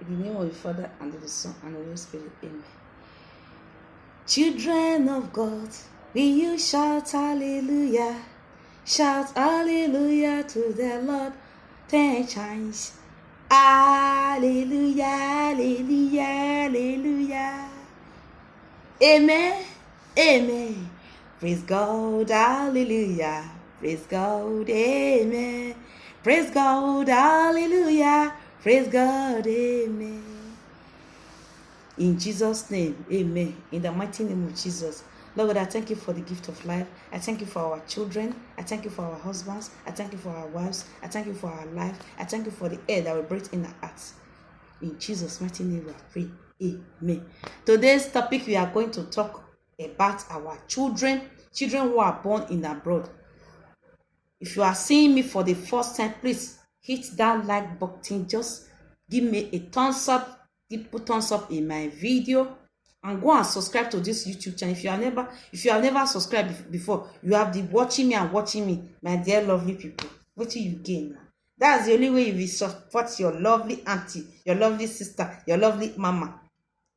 In the name of the Father, and of the Son, and of the Holy Spirit. Amen. Children of God, will you shout hallelujah? Shout hallelujah to the Lord 10 times. Hallelujah, hallelujah, hallelujah. Amen, amen. Praise God, hallelujah. Praise God, amen. Praise God, hallelujah. Praise God, amen. In Jesus' name, amen. In the mighty name of Jesus. Lord God, I thank you for the gift of life. I thank you for our children. I thank you for our husbands. I thank you for our wives. I thank you for our life. I thank you for the air that we breathe in our hearts. In Jesus' mighty name we pray. Amen. Today's topic, we are going to talk about our children who are born in abroad. If you are seeing me for the first time, please hit that like button. Just give me a thumbs up. Put thumbs up in my video, and go and subscribe to this YouTube channel. If you have never subscribed before, you have been watching me, my dear lovely people. What do you gain now? That's the only way you will support your lovely auntie, your lovely sister, your lovely mama.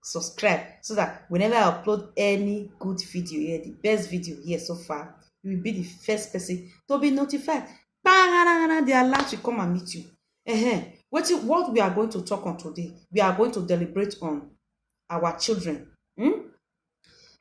Subscribe so that whenever I upload any good video here, the best video here so far, you will be the first person to be notified. The alert will come and meet you. What we are going to talk on today, we are going to deliberate on our children.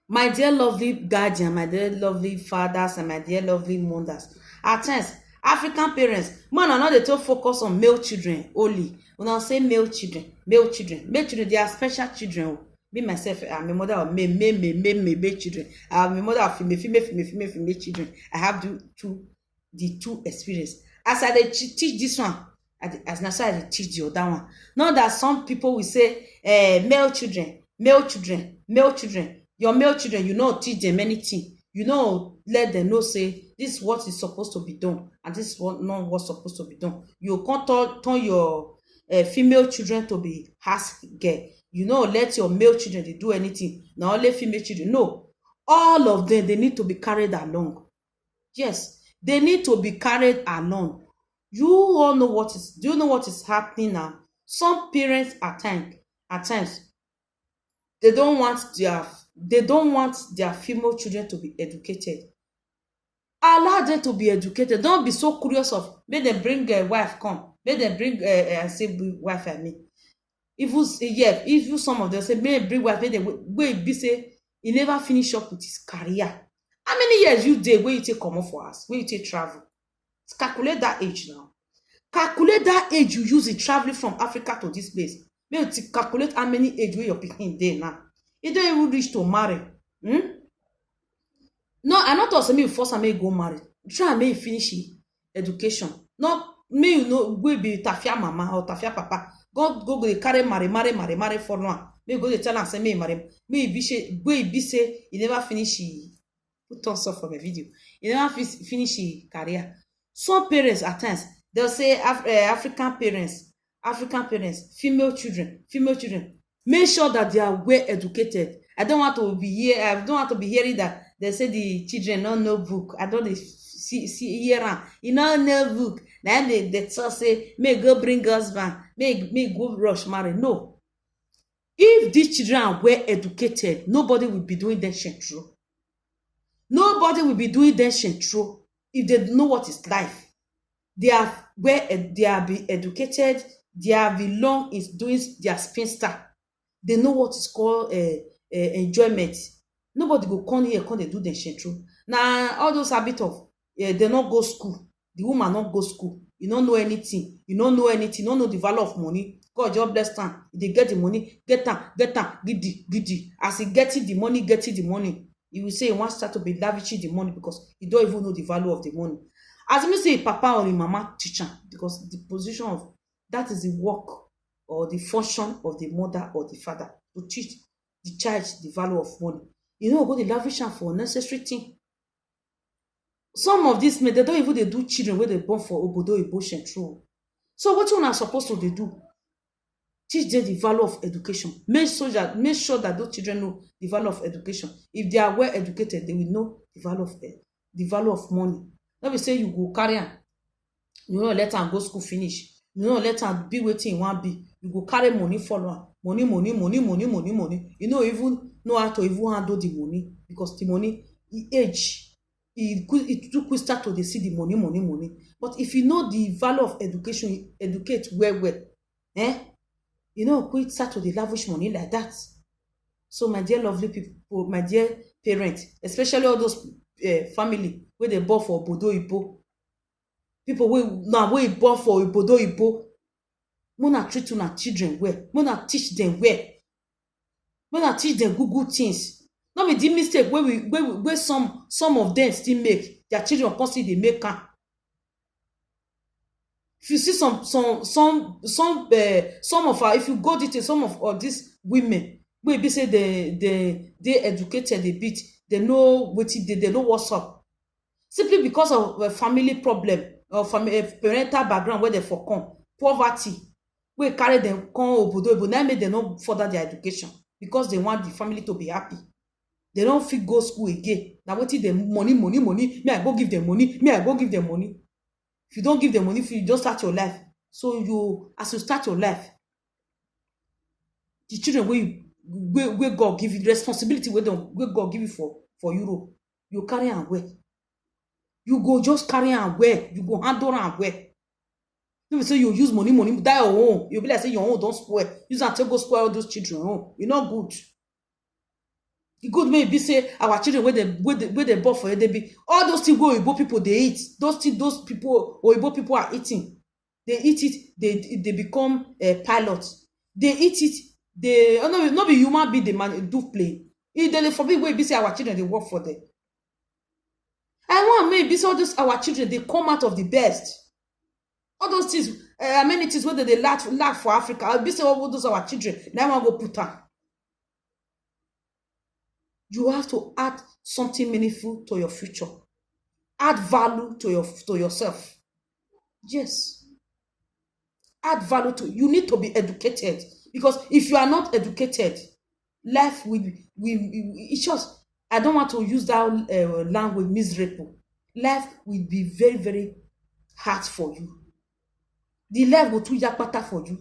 My dear lovely guardian, my dear lovely fathers, and my dear lovely mothers. At times, African parents, man, are not they to focus on male children only. When I say male children, they are special children. Me myself, I'm a mother of male children. I'm a mother of female children. I have the two experience. As I teach this one, as I teach the other one. Not that some people will say, male children. Your male children, you know, teach them anything. You know, let them know, say, this is what is supposed to be done, and this is not what's supposed to be done. You can't turn your female children to be house girl. You know, let your male children they do anything. Not only female children. No. All of them, they need to be carried along. Yes, they need to be carried along. You all know do you know what is happening now? Some parents at times, they don't want their female children to be educated. Allow them to be educated. Don't be so curious of, make them bring a wife come. Make them bring say wife, I mean. If some of them say, may bring wife, make them wait, be say, he never finish up with his career. How many years you did where you take come off for us? Where you take travel? Calculate that age now. Calculate that age you use in traveling from Africa to this place. Maybe to calculate how many age where you're picking there now. You don't even reach to marry. No, I not also me force and may go marry. Try and may finish education. No, may you know we be tafia mama or tafia papa. Go carry marry for now. May go tell and say may marry. May be say he never finish. Put on stuff for my video. He never finish his career. Some parents at times they'll say African parents, female children. Make sure that they are well educated. I don't want to be hearing that they say the children don't know book. I don't see here around. You know book. Then they say, may go bring husband, may go rush marry. No. If these children are well educated, nobody will be doing that shit true. Nobody will be doing that shit true if they know what is life. They are be educated. They are belong in doing their spinster. They know what is called enjoyment. Nobody go come here, come they do the shit true. Now all those habits of they not go school. The woman not go school. You don't know anything. You don't know the value of money. God just bless them. If they get the money, get them, giddy. As he getting the money, you will say he wants to start to be lavishing the money because he don't even know the value of the money. As you say, papa or the mama teacher, because the position of that is the work or the function of the mother or the father to teach the child the value of money. You know, go the lavish for unnecessary thing. Some of these men, they don't even they do children where they born for obodo emotion true. So what you are supposed to do? Teach them the value of education. Make sure that those children know the value of education. If they are well educated, they will know the value of money. Let me say you go carry on. You know, let them go school finish. You know, let them be waiting in one be. you go carry money follow am. Money. You no even know how to even handle the money because the money, e age, e too quick start to dey see the money. But if you know the value of education, you educate well, you no quick start to dey lavish money like that. So my dear lovely people, my dear parents, especially all those family wey dey born for obodo oyibo, people wey born for obodo oyibo, una treat una children well, una teach them well, una teach them good things. No be the mistake wey some of them still make, their children come still dey make am. If you see some of our, if you go detail, some of these women wey be say they educated a bit, they know wetin they know what's up, simply because of a family problem or parental background where they for come, poverty wey carry them come obodo oyibo, na make them no further their education because they want the family to be happy. They don't fit go school again. Now wetin them money. Me I go give them money. If you don't give them money, if you just start your life, so as you start your life, the children wey God give you, responsibility wey God give you for Europe, you carry am well. You go just carry am well. You go handle am well. No be say you use money die your own. You be like say your own don't spoil. Use am take go spoil all those children own. E not good. E good may be say our children wey they born for Edebi, all those things wey Oyibo people they eat, those people Oyibo people are eating. They eat it, they become pilots. They eat it, they no be human being, they do play. If they forbid wey be say our children they work for them. I want maybe say all those our children they come out of the best. All those things, amenities whether they lack for Africa, I'll be say all those our children, now I go put on. You have to add something meaningful to your future. Add value to yourself. Yes. Add value to you. Need to be educated. Because if you are not educated, life will it's just, I don't want to use that language, miserable. Life will be very, very hard for you. The life go too yakpata for you.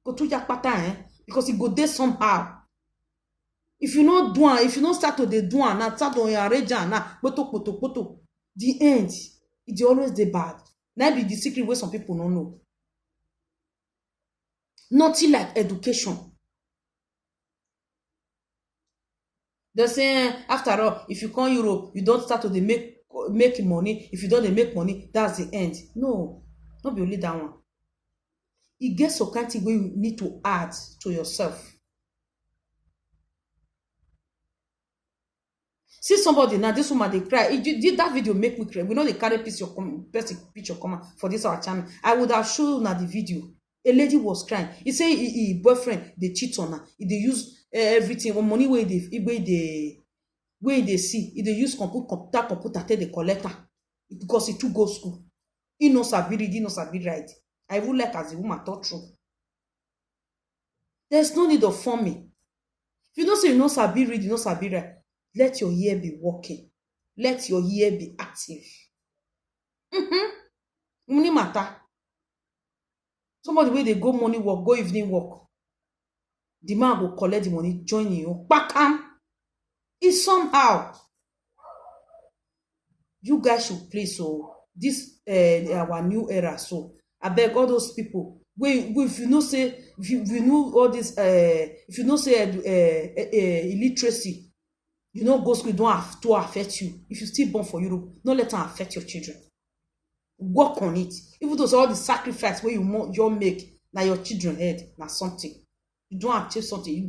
Go too yakpata, because it go there somehow. If you not do it, if you not start to do it, start to arrange poto, the end, it's always the bad. That be the secret where some people don't know. Nothing like education. They say after all, if you come Europe, you don't start to make money. If you don't make money, that's the end. No, not be only that one. It gets some kind of thing where you need to add to yourself. See somebody now, this woman they cry. Did that video make me cry? We know they carry picture comment for this our channel. I would have shown her the video. A lady was crying. He say his boyfriend they cheat on her. They use everything money where they see. They use computer take the collector because he too go school. He knows sabi read, he knows sabi write. I would like as a woman talk true. There's no need of forming. If you don't say you know sabi read, you know sabi write. Let your ear be working. Let your ear be active. Money matter. Somebody where they go morning work, go evening work. The man will collect the money, join you. Back him. It's somehow. You guys should play so. This our new era. So I beg all those people. If you know say, if you know all this, if you know say illiteracy. You know, go school don't have to affect you. If you still born for Europe, don't let them affect your children. Work on it. Even though all the sacrifice where you make, now your children head, now something. You don't achieve something. You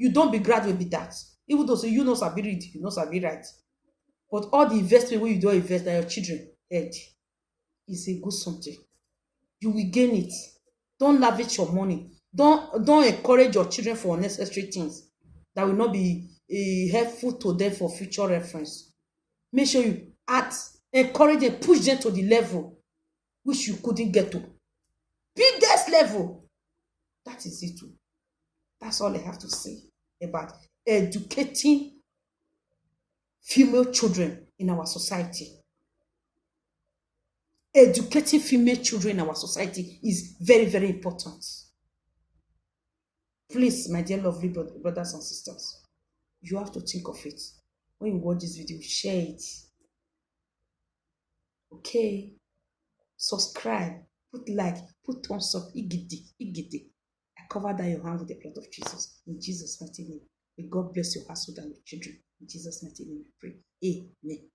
don't be graduate with that. Even though you know sabi read, you know sabi write. But all the investment where you don't invest, now your children head is a good something. You will gain it. Don't lavish your money. Don't encourage your children for unnecessary things that will not be helpful to them for future reference. Make sure you encourage them, push them to the level which you couldn't get to. Biggest level. That is it too. That's all I have to say about educating female children in our society. Educating female children in our society is very, very important. Please, my dear lovely brothers and sisters, you have to think of it. When you watch this video, share it. Okay? Subscribe, put like, put thumbs up, igidi, igidi. I cover that your hand with the blood of Jesus. In Jesus' mighty name. May God bless your household and your children. In Jesus' mighty name, I pray. Amen.